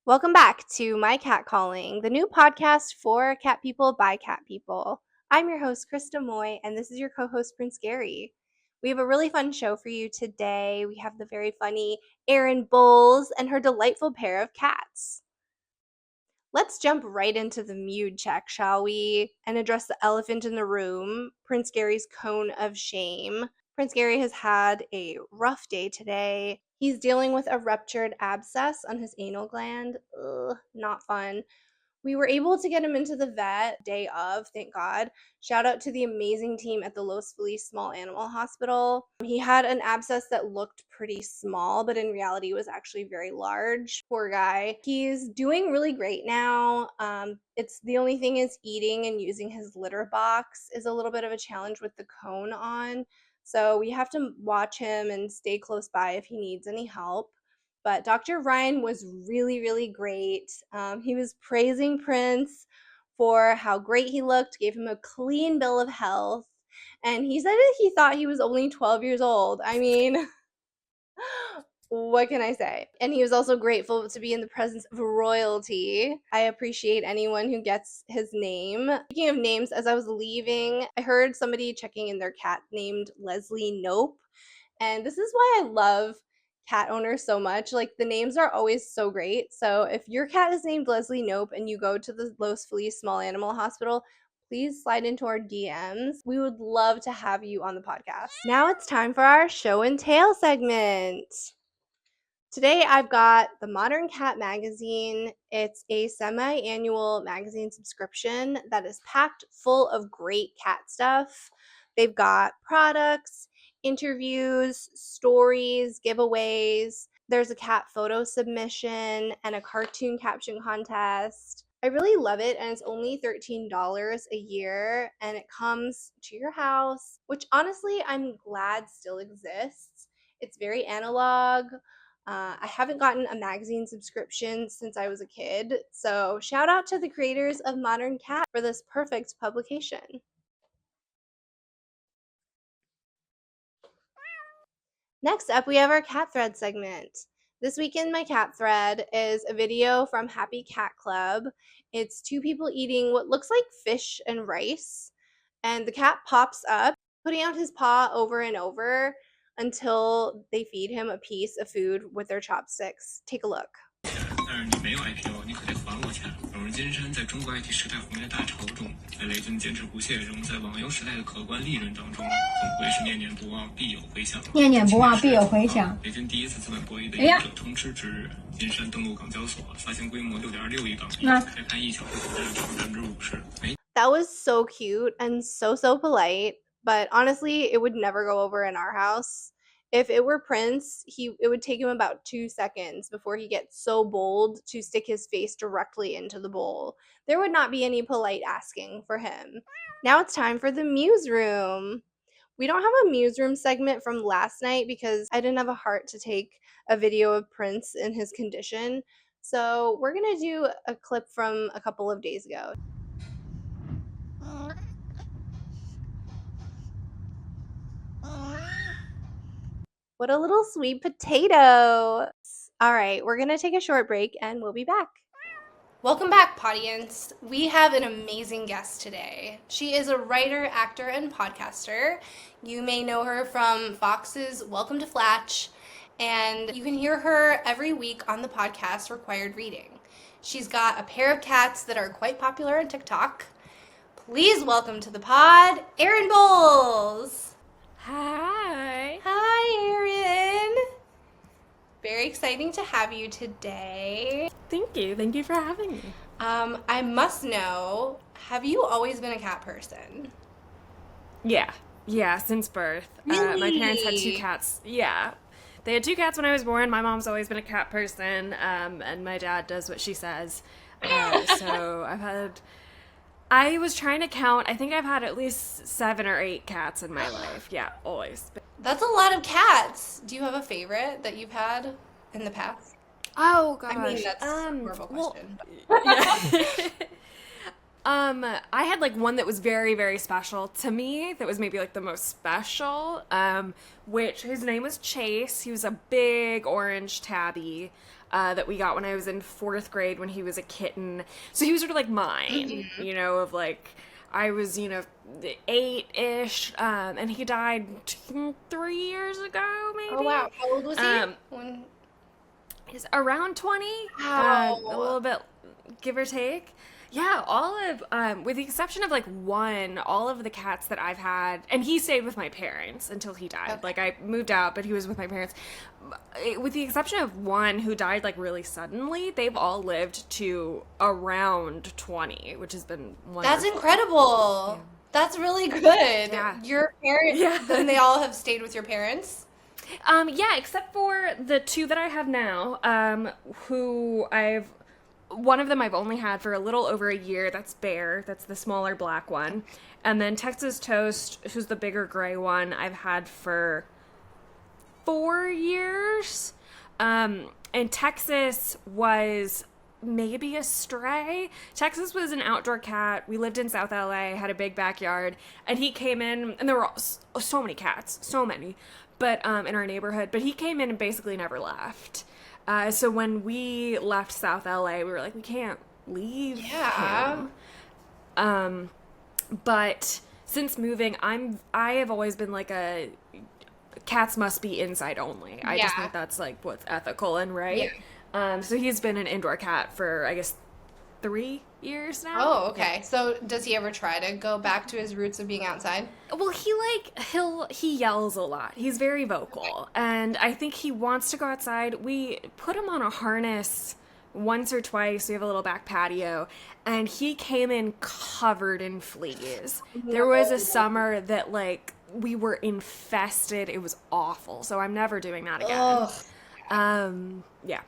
Welcome back to My Cat Calling, the new podcast for cat people by cat people. I'm your host, Krista Moy, and this is your co-host, Prince Gary. We have a really fun show for you today. We have the very funny Erin Bowles and her delightful pair of cats. Let's jump right into the mood check, shall we? And address the elephant in the room, Prince Gary's cone of shame. Prince Gary has had a rough day today. He's dealing with a ruptured abscess on his anal gland. Ugh, not fun. We were able to get him into the vet day of, thank God. Shout out to the amazing team at the Los Feliz Small Animal Hospital. He had an abscess that looked pretty small, but in reality was actually very large. Poor guy. He's doing really great now. It's the only thing is eating and using his litter box is a little bit of a challenge with the cone on. So we have to watch him and stay close by if he needs any help. But Dr. Ryan was really, really great. He was praising Prince for how great he looked, gave him a clean bill of health, and he said that he thought he was only 12 years old. I mean, what can I say? And he was also grateful to be in the presence of royalty. I appreciate anyone who gets his name. Speaking of names, as I was leaving, I heard somebody checking in their cat named Leslie Nope. And this is why I love cat owners so much. Like, the names are always so great. So if your cat is named Leslie Nope and you go to the Los Feliz Small Animal Hospital, please slide into our DMs. We would love to have you on the podcast. Now it's time for our show and tell segment. Today I've got the Modern Cat magazine. It's a semi-annual magazine subscription that is packed full of great cat stuff. They've got products, interviews, stories, giveaways. There's a cat photo submission and a cartoon caption contest. I really love it, and it's only $13 a year, and it comes to your house, which honestly I'm glad still exists. It's very analog. I haven't gotten a magazine subscription since I was a kid, so shout out to the creators of Modern Cat for this perfect publication. Next up, we have our cat thread segment. This week in my cat thread is a video from Happy Cat Club. It's two people eating what looks like fish and rice, and the cat pops up, putting out his paw over and over until they feed him a piece of food with their chopsticks. Take a look. 但是你没有 IPO， 你可得还我钱。荣荣金山在中国 IT 时代红叶大潮中，在雷军坚持不懈，仍在网游时代的可观利润当中，总会是念念不忘，必有回响。念念不忘，必有回响。雷军第一次资本博弈的勇者通吃之日，金山登陆港交所，发行规模6.26亿港币，开盘1小时股价涨50%。That was so cute and so polite, but honestly, it would never go over in our house. If it were Prince, it would take him about 2 seconds before he gets so bold to stick his face directly into the bowl. There would not be any polite asking for him. Now it's time for the Muse Room. We don't have a Muse Room segment from last night because I didn't have a heart to take a video of Prince in his condition. So we're going to do a clip from a couple of days ago. What a little sweet potato. All right, we're going to take a short break and we'll be back. Welcome back, Podience. We have an amazing guest today. She is a writer, actor, and podcaster. You may know her from Fox's Welcome to Flatch, and you can hear her every week on the podcast Required Reading. She's got a pair of cats that are quite popular on TikTok. Please welcome to the pod, Erin Bowles. Hi. Hi, Erin. Very exciting to have you today. Thank you. Thank you for having me. I must know, have you always been a cat person? Yeah, since birth. Really? My parents had 2 cats. Yeah. They had 2 cats when I was born. My mom's always been a cat person, and my dad does what she says. So I was trying to count. I think I've had at least 7 or 8 cats in my life. Yeah, always. That's a lot of cats. Do you have a favorite that you've had in the past? Oh, gosh. I mean, that's a horrible question. Yeah. I had like one that was very, very special to me. That was maybe like the most special. Which his name was Chase. He was a big orange tabby that we got when I was in 4th grade when he was a kitten. So he was sort of like mine, you know, of like I was, you know, 8-ish, and he died 3 years ago, maybe. Oh wow, how old was he? When... He's around 20. Wow. A little bit, give or take. Yeah, all of, with the exception of like one, all of the cats that I've had, and he stayed with my parents until he died. Okay. Like I moved out, but he was with my parents. With the exception of one who died like really suddenly, they've all lived to around 20, which has been wonderful. That's incredible. Yeah. That's really good. Yeah. Your parents, then they all have stayed with your parents? Yeah, except for the 2 that I have now, who one of them I've only had for a little over a year. That's Bear. That's the smaller black one. And then Texas Toast, who's the bigger gray one, I've had for 4 years. And Texas was maybe a stray. Texas was an outdoor cat. We lived in South LA, had a big backyard. And he came in, and there were so many cats, so many, but in our neighborhood. But he came in and basically never left. So when we left South LA, we were like, we can't leave him. But since moving, I have always been like cats must be inside only. I just think that's like what's ethical and right. Yeah. So he's been an indoor cat for, I guess, 3 years now. Oh, okay. Yeah. So does he ever try to go back to his roots of being outside? Well, he yells a lot. He's very vocal. And I think he wants to go outside. We put him on a harness once or twice. We have a little back patio. And he came in covered in fleas. There was a summer that, like, we were infested. It was awful. So I'm never doing that again. Ugh. Yeah.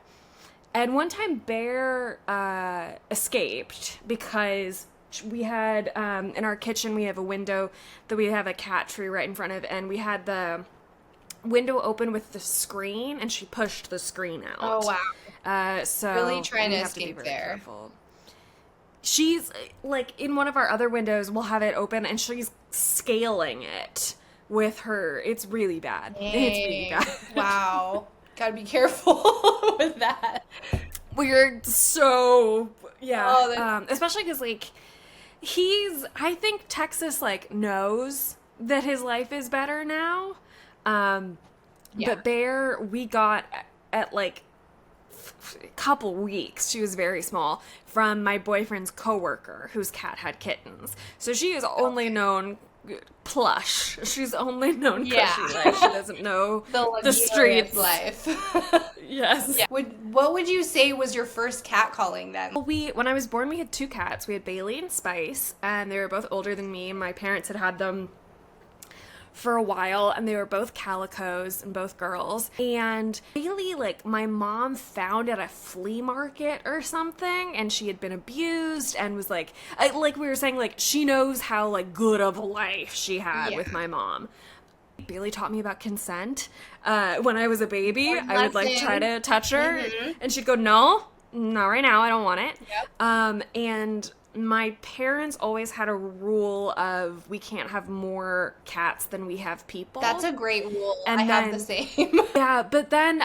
And one time Bear escaped because we had, in our kitchen, we have a window that we have a cat tree right in front of, and we had the window open with the screen, and she pushed the screen out. Oh, wow. So really trying to escape escape there. Careful. She's, like, in one of our other windows, we'll have it open, and she's scaling it with her. It's really bad. Dang. It's really bad. Wow. Gotta be careful with that. We're so, yeah. Oh, especially because, like, I think Texas, like, knows that his life is better now. But Bear, we got at like, a couple weeks, she was very small, from my boyfriend's coworker whose cat had kittens. So she is only known Plush. She's only known cushy life. She doesn't know the streets life. Yes. Yeah. What would you say was your first cat calling then? Well, when I was born, we had 2 cats. We had Bailey and Spice, and they were both older than me. My parents had them for a while, and they were both calicos and both girls. And Bailey, like, my mom found at a flea market or something, and she had been abused and was like we were saying, like, she knows how, like, good of a life she had with my mom. Bailey taught me about consent. When I was a baby, I would, like, try to touch her, and she'd go, no, not right now, I don't want it. Yep. And my parents always had a rule of we can't have more cats than we have people. That's a great rule. And I then, have the same. Yeah, but then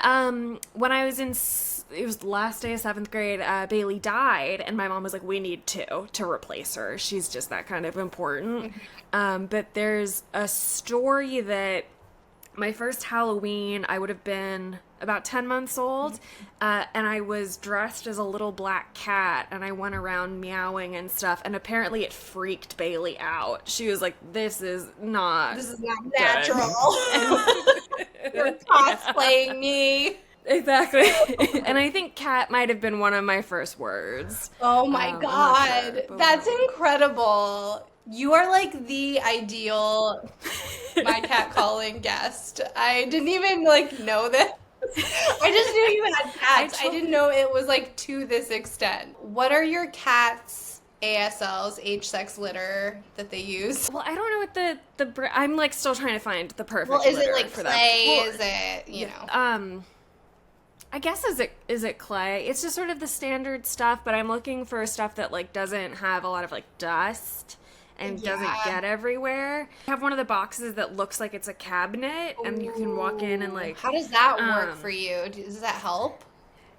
when I was it was the last day of 7th grade, Bailey died, and my mom was like, we need to replace her. She's just that kind of important. But there's a story that my first Halloween, I would have been about 10 months old, and I was dressed as a little black cat, and I went around meowing and stuff, and apparently it freaked Bailey out. She was like, this is not natural. You're cosplaying me. Exactly. And I think cat might have been one of my first words. Oh my God. Sure, that's incredible. You are like the ideal my cat calling guest. I didn't even like know this. I just knew you had cats. I didn't know it was like to this extent. What are your cats' ASLs, age, sex, litter that they use? Well, I don't know what I'm like still trying to find the perfect litter. Well, is it litter like for clay? that. Well, is it, you know? I guess is it clay? It's just sort of the standard stuff, but I'm looking for stuff that like doesn't have a lot of like dust and doesn't get everywhere. I have one of the boxes that looks like it's a cabinet, and you can walk in and like. How does that work for you? Does that help?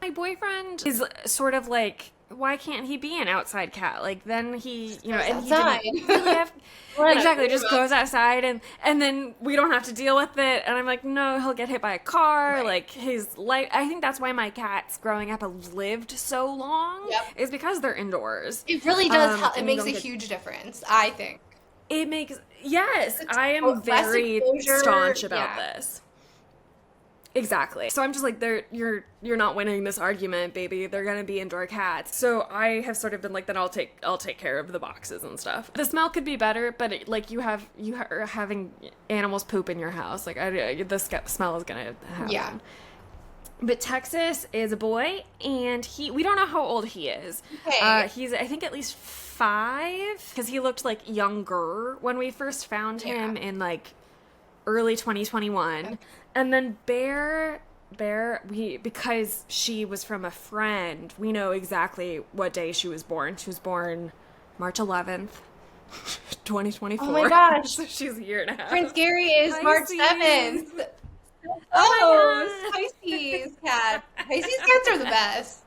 My boyfriend is sort of like, why can't he be an outside cat? Like then he, you know, and he didn't really have exactly just goes outside and then we don't have to deal with it. And I'm like, no, he'll get hit by a car. Right. Like his life. I think that's why my cats growing up have lived so long. Yep. Is because they're indoors. It really does help. It makes a huge difference, I think. It makes I am very staunch about this. Exactly. So I'm just like, you're not winning this argument, baby. They're gonna be indoor cats. So I have sort of been like, then I'll take care of the boxes and stuff. The smell could be better, but you are having animals poop in your house. Like the smell is gonna happen. Yeah. But Texas is a boy, and we don't know how old he is. Okay. He's I think at least 5, because he looked like younger when we first found him in like early 2021. Okay. And then Bear, because she was from a friend, we know exactly what day she was born. She was born March 11th, 2024. Oh my gosh. So she's a year and a half. Prince Gary is March 7th. Oh, Pisces cat. Pisces cats are the best.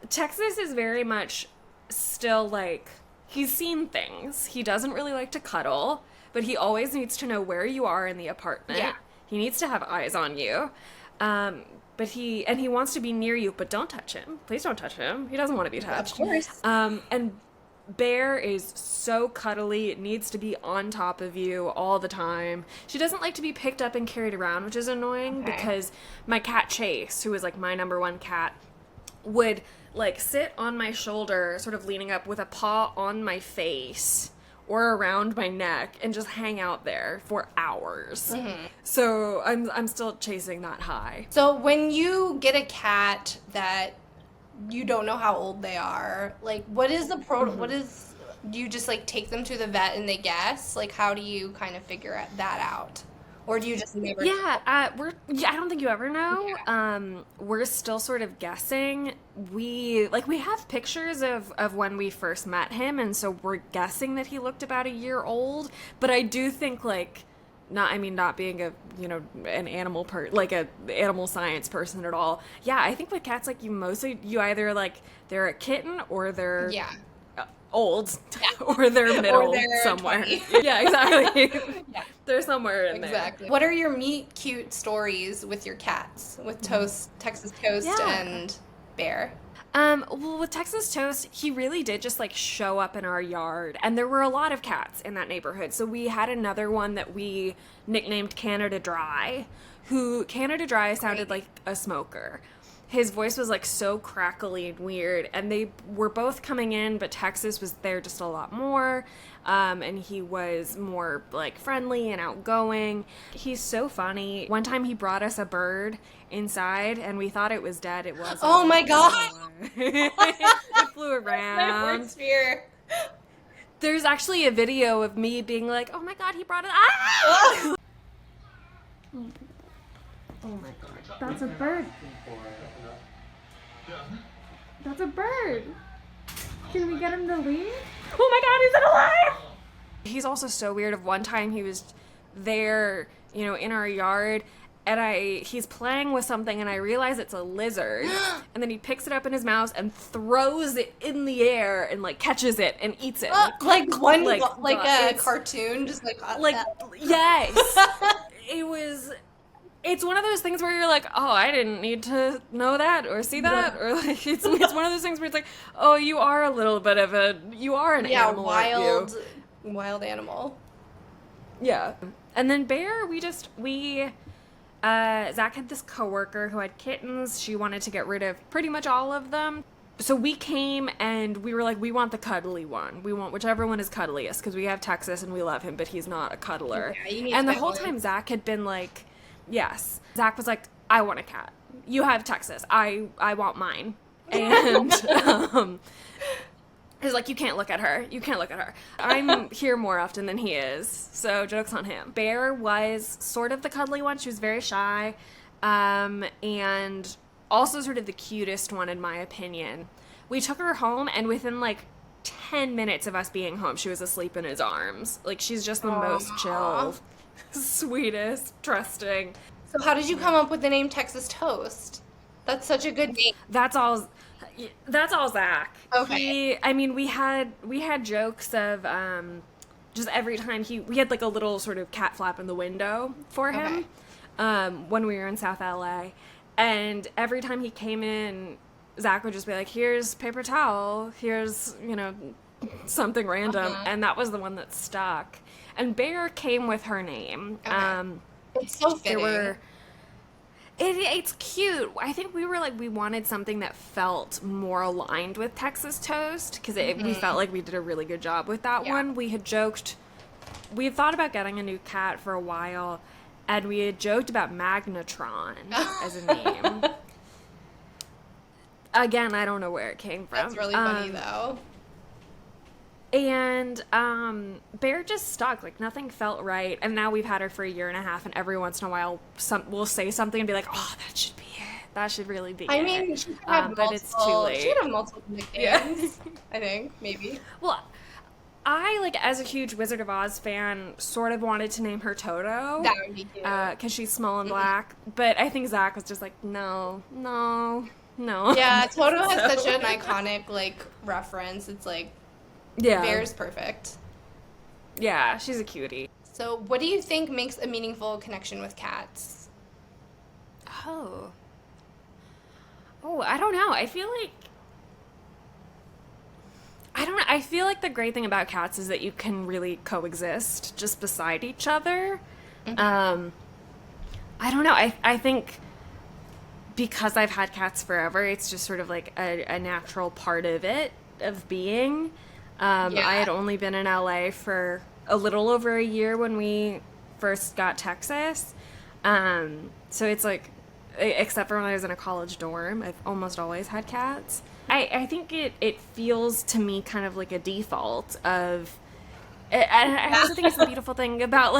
Texas is very much still like, he's seen things. He doesn't really like to cuddle, but he always needs to know where you are in the apartment. Yeah. He needs to have eyes on you. But he wants to be near you, but don't touch him. Please don't touch him. He doesn't want to be touched. Of course. And Bear is so cuddly. It needs to be on top of you all the time. She doesn't like to be picked up and carried around, which is annoying because my cat Chase, who is like my number one cat, would like sit on my shoulder, sort of leaning up with a paw on my face or around my neck and just hang out there for hours. Mm-hmm. So I'm still chasing that high. So when you get a cat that you don't know how old they are, like what is the do you just like take them to the vet and they guess? Like how do you kind of figure that out? Or do you just never I don't think you ever know. Yeah. We're still sort of guessing. We have pictures of when we first met him, and so we're guessing that he looked about a year old. But I do think not being an animal an animal science person at all. Yeah, I think with cats, like you either like they're a kitten or they're old or they're middle or they're somewhere. 20. Yeah, exactly. Yeah. They're somewhere in there. Exactly. What are your meet cute stories with your cats? With Texas Toast and Bear? Well, with Texas Toast, he really did just like show up in our yard, and there were a lot of cats in that neighborhood. So we had another one that we nicknamed Canada Dry, who Canada Dry sounded like a smoker. His voice was like so crackly and weird, and they were both coming in, but Texas was there just a lot more, and he was more like friendly and outgoing. He's so funny. One time he brought us a bird inside, and we thought it was dead. It wasn't. Oh my god! It flew around. That's my worst fear. There's actually a video of me being like, "Oh my god, he brought it!" Ah! Oh my god, that's a bird. That's a bird. Can we get him to leave? Oh my god, is it alive? He's also so weird. Of one time he was there, in our yard, and he's playing with something, and I realize it's a lizard, and then he picks it up in his mouth and throws it in the air and like catches it and eats it. Like a cartoon, just like that. Yes. It's one of those things where you're like, oh, I didn't need to know that or see that. Or like, it's one of those things where it's like, oh, you are a little bit of you are an animal. Wild animal. Yeah. And then Bear, Zach had this coworker who had kittens. She wanted to get rid of pretty much all of them. So we came and we were like, we want the cuddly one. We want whichever one is cuddliest, because we have Texas and we love him, but he's not a cuddler. Yeah, and the whole time Zach had been like, yes. Zach was like, I want a cat. You have Texas. I want mine. And he's like, you can't look at her. You can't look at her. I'm here more often than he is, so joke's on him. Bear was sort of the cuddly one. She was very shy. and also sort of the cutest one in my opinion. We took her home, and within like 10 minutes of us being home, she was asleep in his arms. Like, she's just the most chill, sweetest, trusting. So how did you come up with the name Texas Toast? That's such a good name. That's all Zach. Okay. We had jokes of just every time we had like a little sort of cat flap in the window for him when we were in South LA, and every time he came in, Zach would just be like, here's paper towel, here's, something random. And that was the one that stuck. And Bear came with her name. Okay. It's so fitting. It's cute. I think we were like, we wanted something that felt more aligned with Texas Toast, because we felt like we did a really good job with that one. We had thought about getting a new cat for a while, and we had joked about Magnetron as a name. Again, I don't know where it came from. That's really funny, though. And Bear just stuck. Like, nothing felt right. And now we've had her for a year and a half, and every once in a while we'll say something and be like, oh, that should be it. That should really be it. I mean, she could have but it's too late. She could have multiple nicknames, I think, maybe. Well, I, like, as a huge Wizard of Oz fan, sort of wanted to name her Toto. That would be cute. Because she's small and black. But I think Zach was just like, no. Yeah, Toto has such an iconic, like, reference. It's like, Bear's perfect. Yeah, she's a cutie. So what do you think makes a meaningful connection with cats? Oh, I don't know. I feel like the great thing about cats is that you can really coexist just beside each other. I don't know. I think because I've had cats forever, it's just sort of like a natural part of being. I had only been in LA for a little over a year when we first got Texas. So it's like, except for when I was in a college dorm, I've almost always had cats. I think it feels to me kind of like a default of, I also think it's the beautiful thing about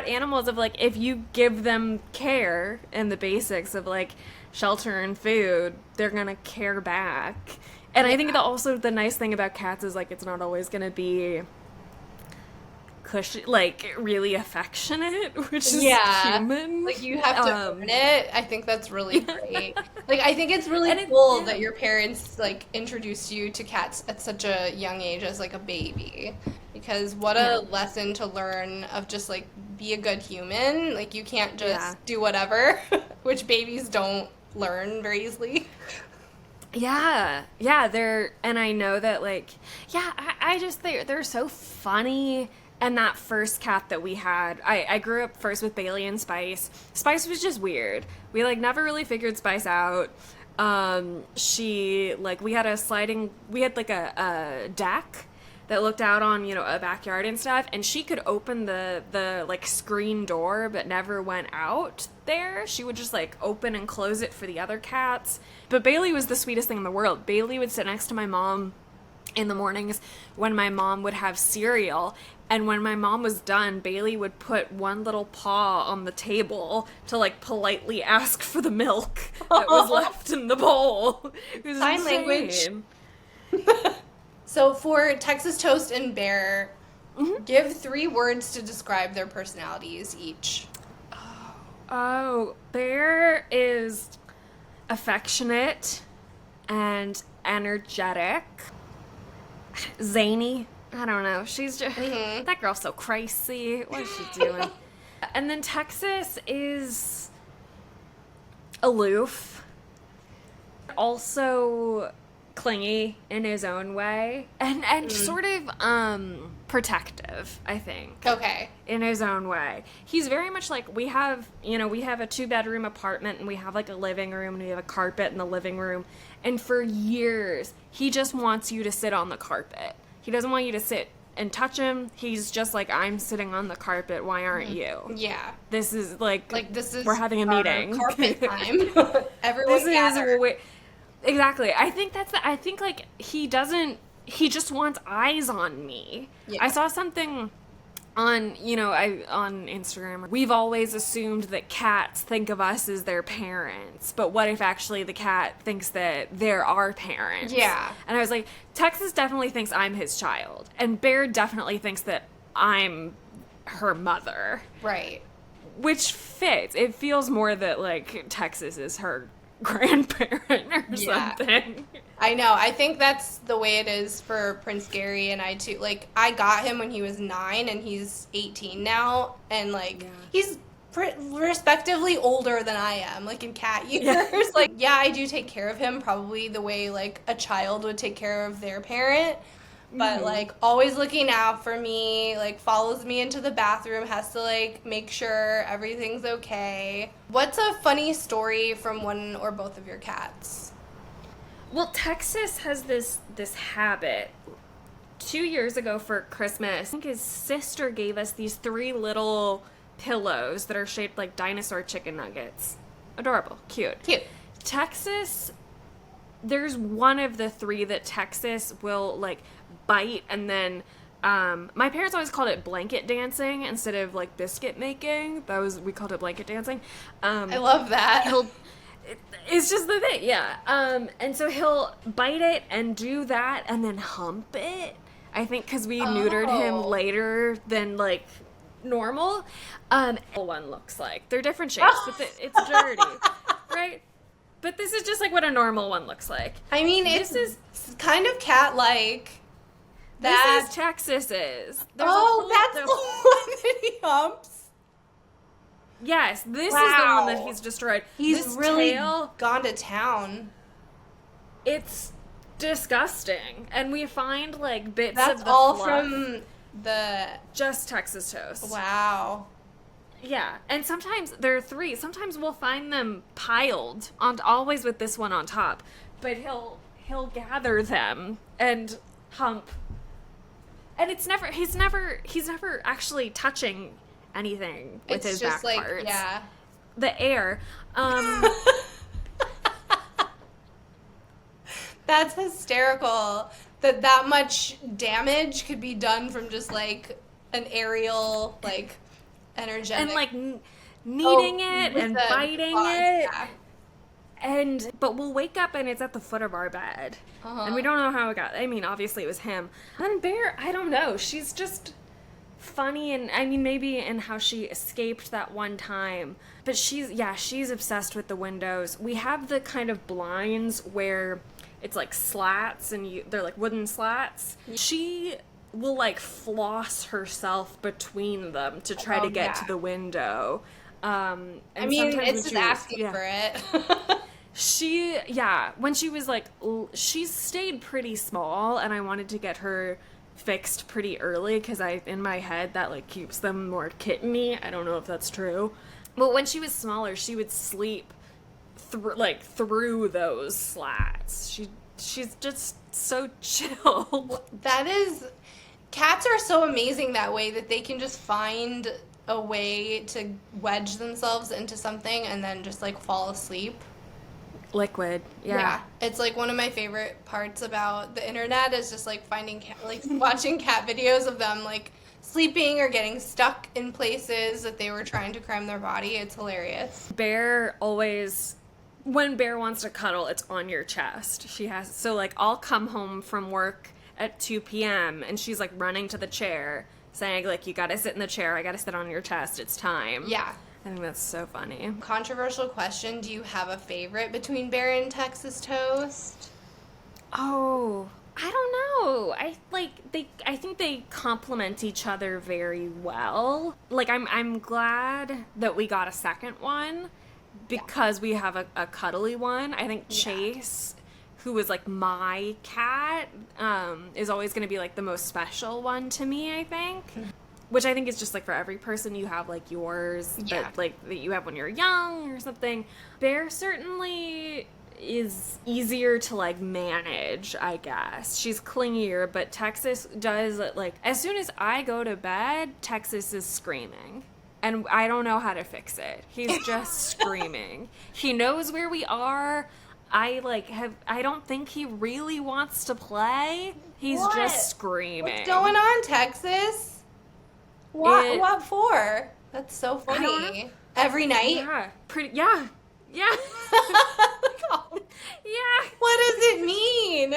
animals of like, if you give them care and the basics of like shelter and food, they're gonna care back. And I think also the nice thing about cats is, like, it's not always going to be cushy, like, really affectionate, which is human. Like, you have to earn it. I think that's really great. Like, I think it's really cool that your parents, like, introduced you to cats at such a young age as, like, a baby. Because what a lesson to learn of just, like, be a good human. Like, you can't just do whatever, which babies don't learn very easily. Yeah, and I know that, like, I just, they're so funny. And that first cat that we had, I grew up first with Bailey and Spice. Spice was just weird. We, like, never really figured Spice out. We had a deck that looked out on, a backyard and stuff, and she could open the like screen door but never went out there. She would just like open and close it for the other cats. But Bailey was the sweetest thing in the world. Bailey would sit next to my mom in the mornings when my mom would have cereal, and when my mom was done, Bailey would put one little paw on the table to like politely ask for the milk that was left in the bowl. It was Sign insane. Language. So for Texas Toast and Bear, give 3 words to describe their personalities each. Oh, Bear is affectionate and energetic. Zany. I don't know. She's just... That girl's so crazy. What is she doing? And then Texas is aloof. Also clingy in his own way, and sort of protective, I think. Okay. In his own way. He's very much like, we have a 2-bedroom apartment, and we have like a living room, and we have a carpet in the living room, and for years he just wants you to sit on the carpet. He doesn't want you to sit and touch him. He's just like, I'm sitting on the carpet, why aren't you? Yeah. This is like this is we're having a meeting. Carpet time. Everyone gather. Exactly. I think like he just wants eyes on me. Yeah. I saw something on Instagram, we've always assumed that cats think of us as their parents, but what if actually the cat thinks that they're our parents? Yeah. And I was like, Texas definitely thinks I'm his child, and Bear definitely thinks that I'm her mother. Right. Which fits. It feels more that, like, Texas is her grandparent or something. I know. I think that's the way it is for Prince Gary and I too. Like, I got him when he was 9 and he's 18 now, and like he's respectively older than I am, like in cat years. Yeah. Like, yeah, I do take care of him probably the way like a child would take care of their parent. But, like, always looking out for me, like, follows me into the bathroom, has to, like, make sure everything's okay. What's a funny story from one or both of your cats? Well, Texas has this habit. 2 years ago for Christmas, I think his sister gave us these 3 little pillows that are shaped like dinosaur chicken nuggets. Adorable. Cute. Texas, there's one of the 3 that Texas will, like, bite, and then my parents always called it blanket dancing instead of like biscuit making. We called it blanket dancing. I love that. It's just the thing, yeah. And so he'll bite it and do that and then hump it, I think, because we neutered him later than like normal. One looks like they're different shapes, but it's dirty, right? But this is just like what a normal one looks like. I mean, this is kind of cat-like. This is Texas's. That's the one that he humps? Yes, this is the one that he's destroyed. He's this really tail, gone to town. It's disgusting. And we find, like, bits That's of the all fluff. from the... Just Texas toast. Wow. Yeah, and sometimes there are 3. Sometimes we'll find them piled, always with this one on top. But he'll gather them and hump. And he's never actually touching anything with his back parts. Yeah. The air. That's hysterical. That much damage could be done from just like an aerial, like, energetic. And like kneading it and biting it. Yeah. But we'll wake up and it's at the foot of our bed. And we don't know how it got. I mean, obviously it was him. And then Bear, I don't know. She's just funny, and I mean, maybe in how she escaped that one time. But she's obsessed with the windows. We have the kind of blinds where it's like slats and they're like wooden slats. She will like floss herself between them to try to get to the window. And I mean, it's just asking for it. When she was like, she stayed pretty small, and I wanted to get her fixed pretty early because in my head that like keeps them more kitteny. I don't know if that's true, but when she was smaller, she would sleep through those slats. She's just so chill. Cats are so amazing that way, that they can just find a way to wedge themselves into something and then just like fall asleep. Liquid, yeah. It's like one of my favorite parts about the internet is just like finding watching cat videos of them like sleeping or getting stuck in places that they were trying to cram their body. It's hilarious. Bear always, when Bear wants to cuddle, it's on your chest. So like I'll come home from work at 2 p.m. and she's like running to the chair saying like, you gotta sit in the chair, I gotta sit on your chest, it's time. Yeah. I think that's so funny. Controversial question, do you have a favorite between Bear and Texas Toast? Oh, I don't know. I think they complement each other very well. Like I'm glad that we got a second one because we have a cuddly one. I think Chase, who was like my cat, is always going to be like the most special one to me, I think. Which I think is just like for every person, you have like yours that you have when you're young or something. Bear certainly is easier to like manage, I guess. She's clingier, but Texas does like, as soon as I go to bed, Texas is screaming. And I don't know how to fix it. He's just screaming. He knows where we are. I don't think he really wants to play. He's just screaming. What's going on, Texas? What for? That's so I don't funny. Every night? Yeah, yeah, yeah, yeah. What does it mean?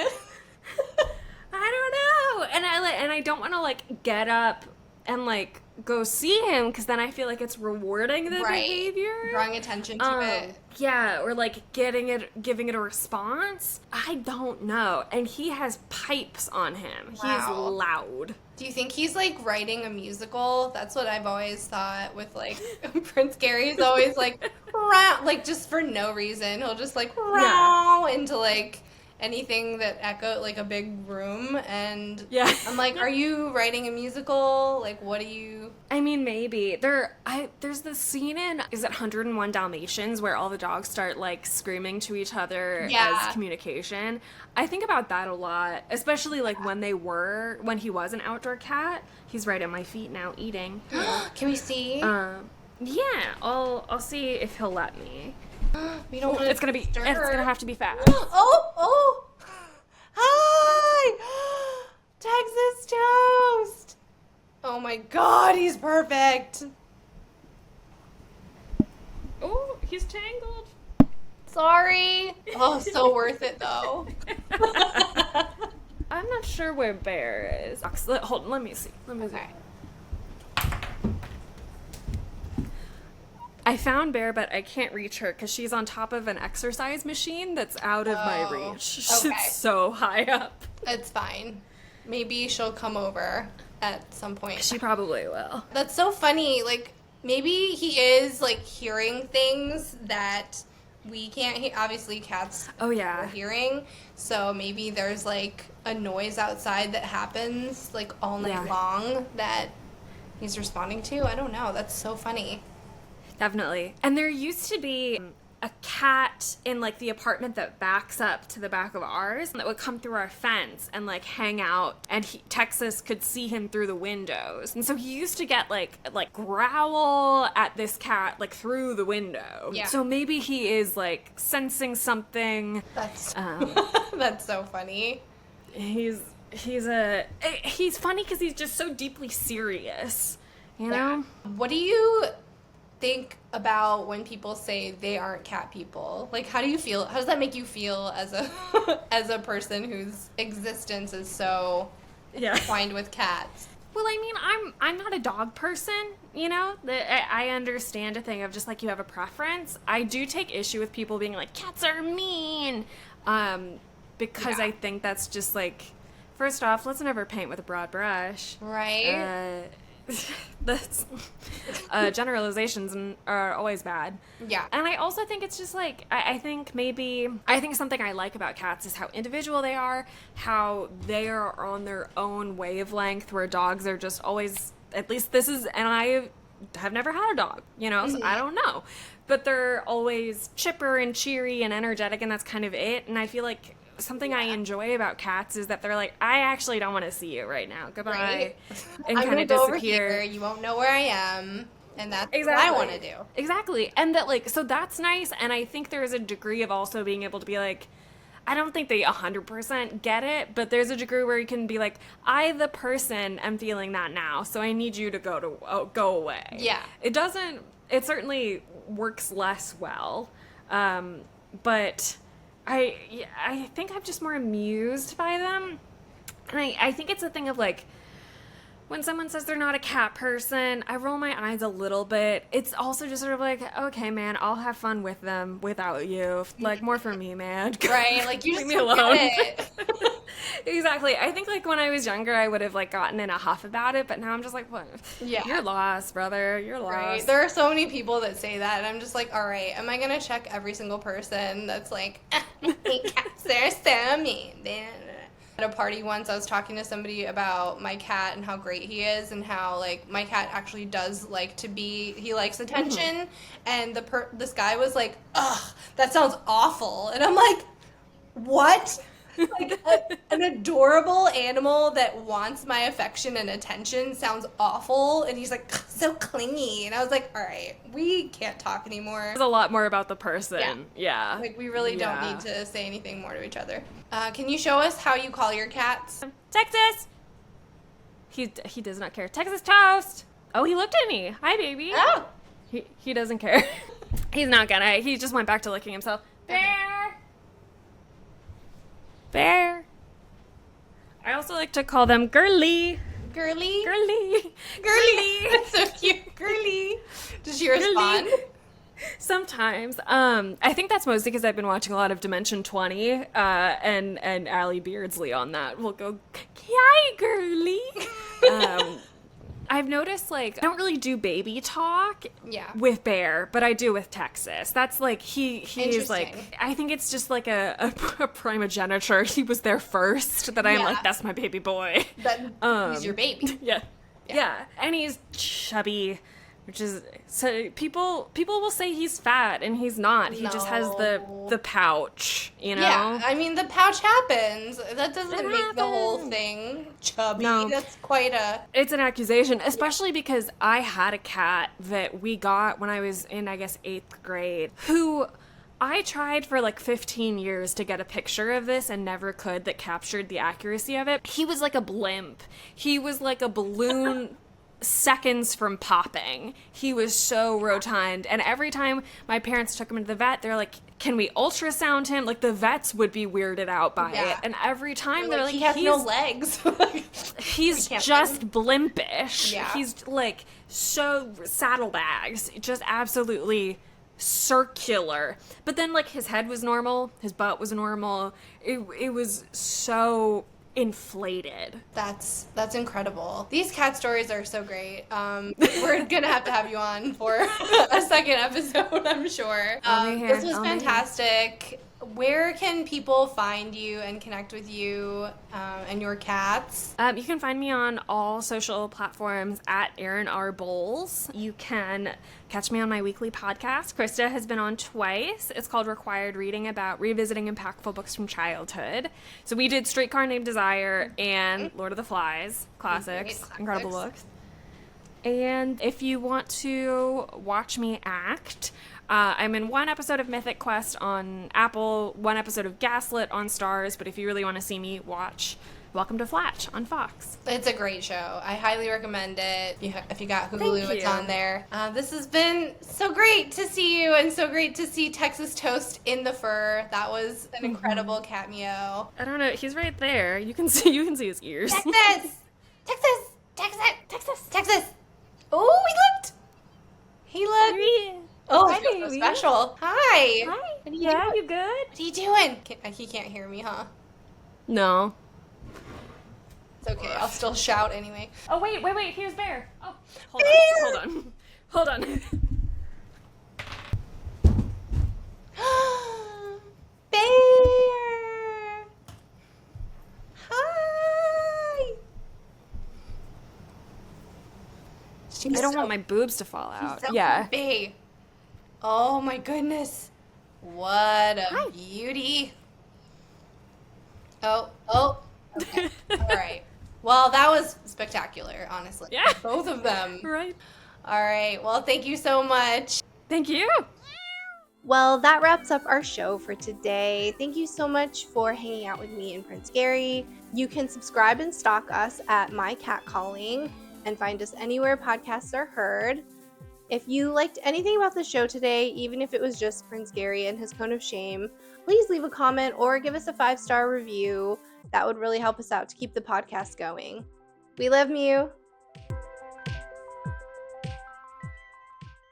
I don't know. And I don't want to like get up and like go see him because then I feel like it's rewarding the behavior, drawing attention to it. Yeah, or like giving it a response. I don't know. And he has pipes on him. Wow. He's loud. Do you think he's like writing a musical? That's what I've always thought with like Prince Gary's always like just for no reason. He'll just like into like anything that echoed like a big room, and I'm like, are you writing a musical? Like, what do you? I mean, maybe there's this scene in, is it 101 Dalmatians, where all the dogs start like screaming to each other as communication. I think about that a lot, especially like when he was an outdoor cat. He's right at my feet now eating. Can we see? Yeah, I'll see if he'll let me. We don't want to. It's gonna have to be fast. Oh! Hi! Texas Toast! Oh my god, he's perfect! Oh, he's tangled. Sorry. Oh, so worth it though. I'm not sure where Bear is. Hold on, let me see. Okay. I found Bear, but I can't reach her because she's on top of an exercise machine that's out of my reach. Okay. It's so high up. It's fine. Maybe she'll come over at some point. She probably will. That's so funny. Like, maybe he is, like, hearing things that we can't hear. Obviously, cats are hearing. So maybe there's, like, a noise outside that happens, like, all night long that he's responding to. I don't know. That's so funny. Definitely. And there used to be a cat in like the apartment that backs up to the back of ours that would come through our fence and like hang out, and Texas could see him through the windows. And so he used to get like growl at this cat like through the window. Yeah. So maybe he is like sensing something. That's that's so funny. He's funny because he's just so deeply serious, you know? What do you think about when people say they aren't cat people? Like, how do you feel? How does that make you feel as a as a person whose existence is so entwined with cats? Well, I mean, I'm not a dog person, you know? I understand a thing of just like you have a preference. I do take issue with people being like, cats are mean, because I think that's just like, first off, let's never paint with a broad brush. Right. That's generalizations are always bad. Yeah. And I also think it's just like, I think something I like about cats is how individual they are, how they are on their own wavelength, where dogs are just always, at least this is, and I have never had a dog, you know, so I don't know. But they're always chipper and cheery and energetic, and that's kind of it. And I feel like something I enjoy about cats is that they're like, I actually don't want to see you right now. Goodbye. Right. And I'm kind gonna of go disappear. over here. You won't know where I am, and that's what Exactly. I want to do. Exactly. And that like, so that's nice. And I think there's a degree of also being able to be like, I don't think they 100% get it, but there's a degree where you can be like, I, the person, am feeling that now, so I need you to go away. Yeah. It certainly works less well, but I think I'm just more amused by them. And I think it's a thing of like, when someone says they're not a cat person, I roll my eyes a little bit. It's also just sort of like, okay, man, I'll have fun with them without you. Like, more for me, man. Right, like, you Leave just me don't alone. get it. Exactly. I think like when I was younger, I would have like gotten in a huff about it, but now I'm just like, what? Yeah. You're lost, brother. You're lost. Right. There are so many people that say that, and I'm just like, all right, am I gonna check every single person that's like, cats, they're so mean. At a party once, I was talking to somebody about my cat and how great he is, and how like my cat actually does like to be, he likes attention, and this guy was like, ugh, that sounds awful, and I'm like, what? Like an adorable animal that wants my affection and attention sounds awful, and he's like so clingy, and I was like, all right, we can't talk anymore. There's a lot more about the person. Yeah. Like, we really don't need to say anything more to each other. Can you show us how you call your cats? Texas. He does not care. Texas Toast. Oh, he looked at me. Hi, baby. Oh. He doesn't care. He's not gonna. He just went back to licking himself. Bear. Bear. I also like to call them girly. Girly? Girly. Girly. That's so cute. Girly. Does she respond? Sometimes. I think that's mostly because I've been watching a lot of Dimension 20, and Allie Beardsley on that will go, hi, girly. I've noticed, like, I don't really do baby talk with Bear, but I do with Texas. That's, like, he's, like, I think it's just, like, a primogeniture. He was there first, that I'm like, that's my baby boy. He's your baby. Yeah. And he's chubby, which is, so people will say he's fat, and he's not. He just has the pouch, you know? Yeah, I mean, the pouch happens. That doesn't make the whole thing chubby. No. That's quite It's an accusation, especially because I had a cat that we got when I was in, I guess, 8th grade, who I tried for like 15 years to get a picture of this and never could, that captured the accuracy of it. He was like a blimp. He was like a balloon seconds from popping. He was so rotund, and every time my parents took him to the vet, they're like, can we ultrasound him? Like, the vets would be weirded out by it, and every time they're like, he has no legs. He's just blimpish. He's like so saddlebags, just absolutely circular. But then, like, his head was normal, his butt was normal. It was so inflated. That's incredible. These cat stories are so great. We're gonna have to have you on for a second episode, I'm sure. This was fantastic. Where can people find you and connect with you and your cats? You can find me on all social platforms at Erin R. Bowles. You can catch me on my weekly podcast. Krista has been on twice. It's called Required Reading, about revisiting impactful books from childhood. So we did Streetcar Named Desire and Lord of the Flies. Classics. Incredible books. And if you want to watch me act, I'm in one episode of Mythic Quest on Apple, one episode of Gaslit on Stars, but if you really want to see me, watch Welcome to Flatch on Fox. It's a great show. I highly recommend it. If you got Hulu, it's on there. This has been so great to see you, and so great to see Texas Toast in the fur. That was an incredible cameo. I don't know. He's right there. You can see his ears. Texas! Texas! Texas! Texas! Texas! Oh, he looked. Oh, I feel so special. Hi. Hi. Yeah, you good? What are you doing? He can't hear me, huh? No. It's okay. I'll still shout anyway. Oh, wait. Here's Bear. Oh, hold on. Bear. Hi. I don't want my boobs to fall out. So big. Oh my goodness. What a beauty. Oh. Okay. All right. Well, that was spectacular, honestly. Yeah. Both of them. Right. All right. Well, thank you so much. Thank you. Well, that wraps up our show for today. Thank you so much for hanging out with me and Prince Gary. You can subscribe and stalk us at My Cat Calling and find us anywhere podcasts are heard. If you liked anything about the show today, even if it was just Prince Gary and his cone of shame, please leave a comment or give us a 5-star review. That would really help us out to keep the podcast going. We love you.